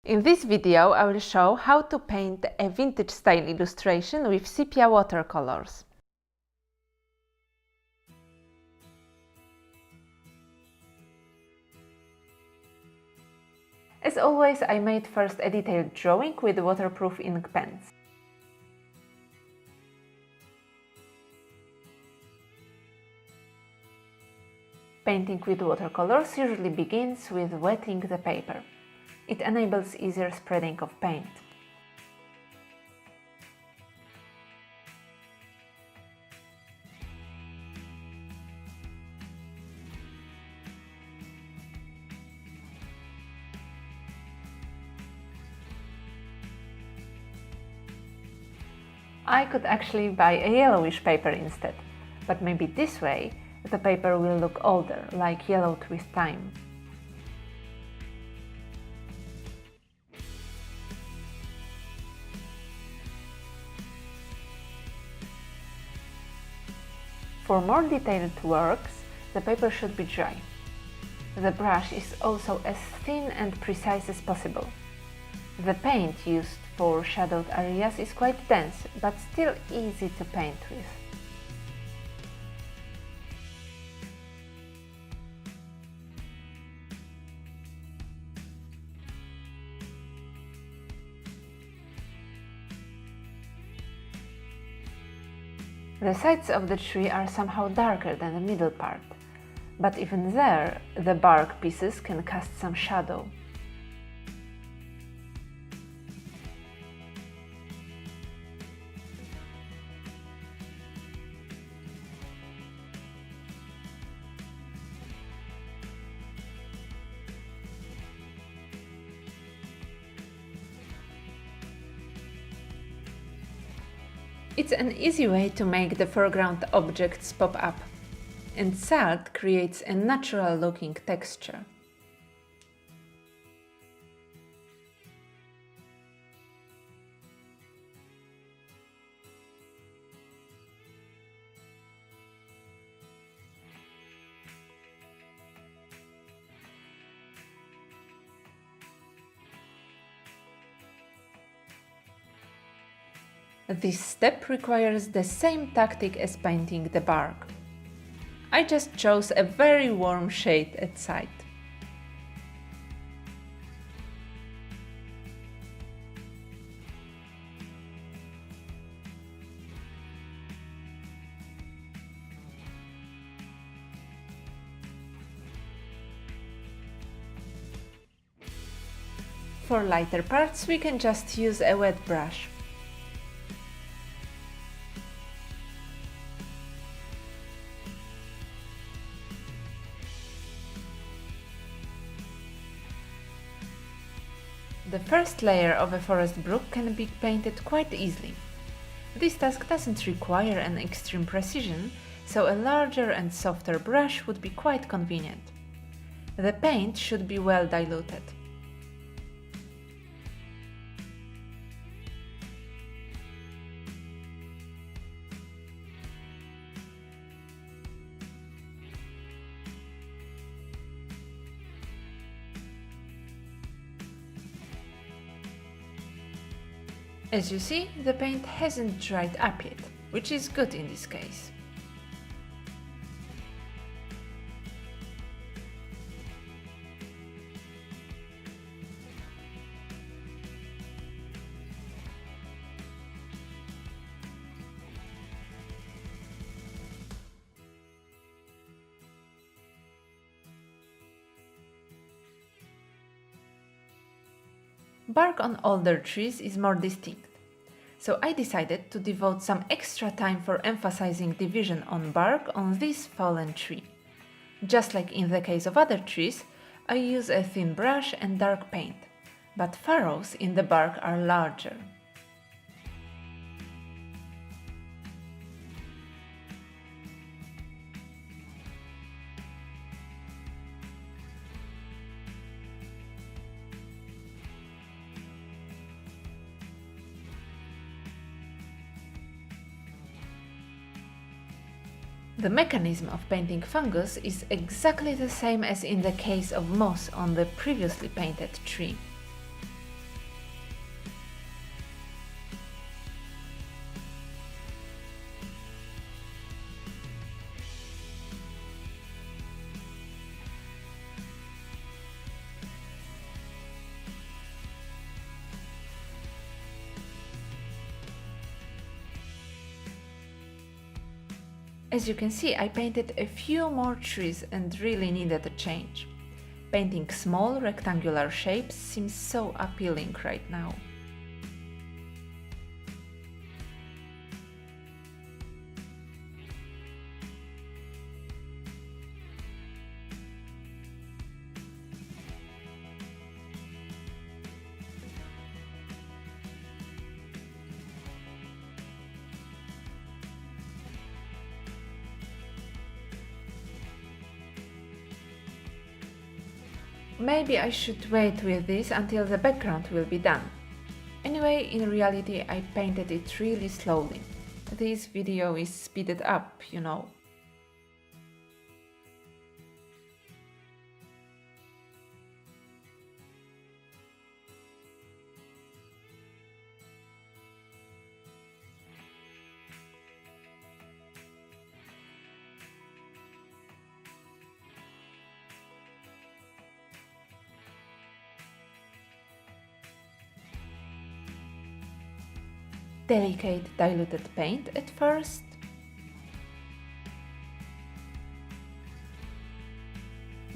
In this video, I will show how to paint a vintage style illustration with sepia watercolors. As always, I made first a detailed drawing with waterproof ink pens. Painting with watercolors usually begins with wetting the paper. It enables easier spreading of paint. I could actually buy a yellowish paper instead, but maybe this way the paper will look older, like yellowed with time. For more detailed works, the paper should be dry. The brush is also as thin and precise as possible. The paint used for shadowed areas is quite dense, but still easy to paint with. The sides of the tree are somehow darker than the middle part, but even there, the bark pieces can cast some shadow. It's an easy way to make the foreground objects pop up, and salt creates a natural-looking texture. This step requires the same tactic as painting the bark. I just chose a very warm shade at sight. For lighter parts, we can just use a wet brush. The first layer of a forest brook can be painted quite easily. This task doesn't require an extreme precision, so a larger and softer brush would be quite convenient. The paint should be well diluted. As you see, the paint hasn't dried up yet, which is good in this case. Bark on older trees is more distinct, so I decided to devote some extra time for emphasizing division on bark on this fallen tree. Just like in the case of other trees, I use a thin brush and dark paint, but furrows in the bark are larger. The mechanism of painting fungus is exactly the same as in the case of moss on the previously painted tree. As you can see, I painted a few more trees and really needed a change. Painting small rectangular shapes seems so appealing right now. Maybe I should wait with this until the background will be done. Anyway, in reality I painted it really slowly. This video is speeded up, you know. Delicate diluted paint at first.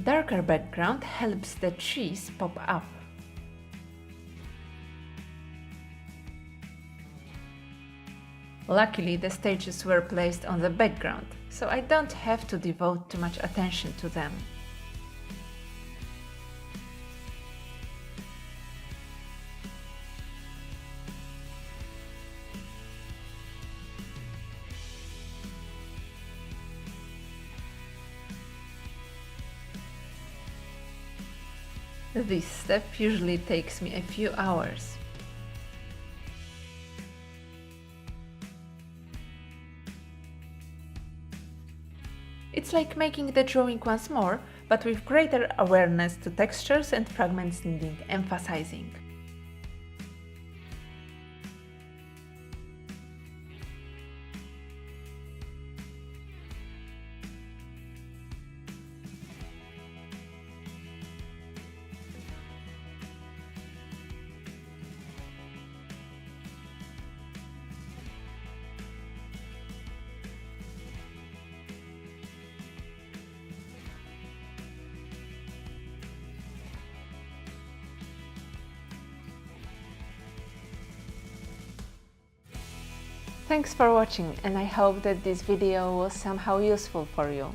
Darker background helps the trees pop up. Luckily, the stages were placed on the background, so I don't have to devote too much attention to them. This step usually takes me a few hours. It's like making the drawing once more, but with greater awareness to textures and fragments needing emphasizing. Thanks for watching, and I hope that this video was somehow useful for you.